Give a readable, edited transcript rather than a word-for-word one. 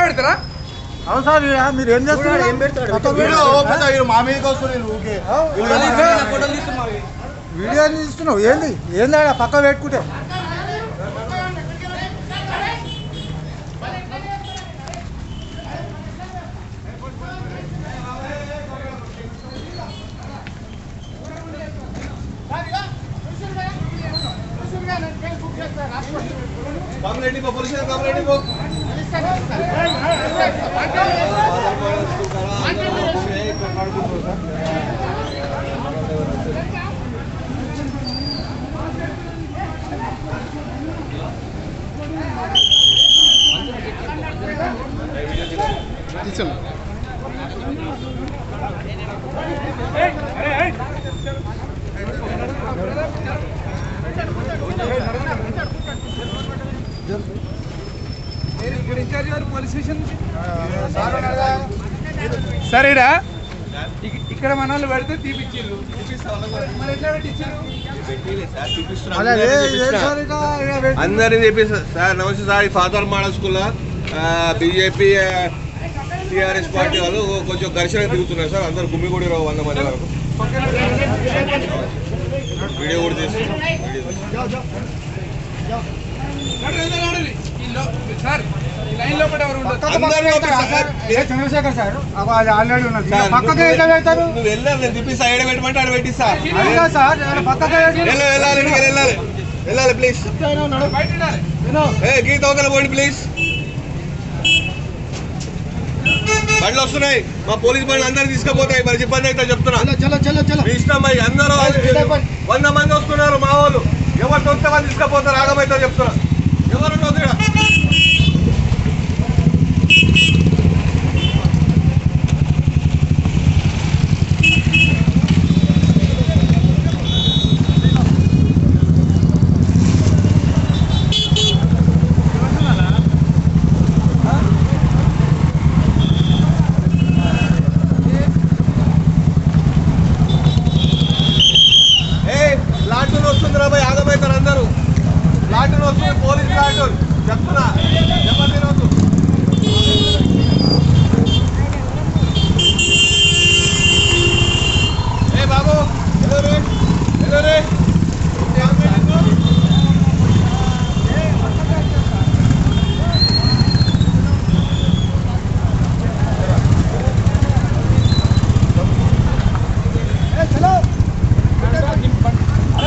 పెడతారా? అవును సార్, మీరు ఏం చేస్తారు? మా మీదకి వస్తుంది ఊకే వీడియో తీస్తున్నావు ఏంది? ఏంది పక్క పెట్టుకుంటే సరేరా, ఇక్కడ మన వాళ్ళు పెడితే తీపిచ్చిర్రు. అందరినీ చెప్పిస్తారు సార్. నమస్తే సార్, ఫాదర్ మోడల్ స్కూల్లో బీజేపీ టీఆర్ఎస్ పార్టీ వాళ్ళు కొంచెం ఘర్షణ దిగుతున్నారు సార్. అందరు గుమ్మిగూడి 100 మంది వరకు వీడియో కూడా తీసుకున్నాం. చంద్రశేఖర్ సార్ ఆల్రెడీ ఉన్నది. నువ్వు వెళ్ళాలి, నేను తిప్పి సైడ్ పెట్టమంటే ఆడ పెట్టిస్తా సార్. వెళ్ళాలి ప్లీజ్. గీత అవతల పోండి ప్లీజ్. బండ్లు వస్తున్నాయి, మా పోలీస్ బండ్లు అందరు తీసుకుపోతాయి. మరి ఇబ్బంది అయితే చెప్తున్నా, ఇష్టం అయ్యి అందరూ 100 మంది వస్తున్నారు. మా వాళ్ళు ఎవరు సొంత మంది తీసుకుపోతారు, ఆగమైతే చెప్తున్నా. ఎవరు లాటూన్ వస్తుందిరా భయ్, ఆగమవుతారు అందరూ. లాటూన్ వస్తుంది, పోలీస్ లాటూన్ చెప్తున్నా, ఎవరు తినవద్దు.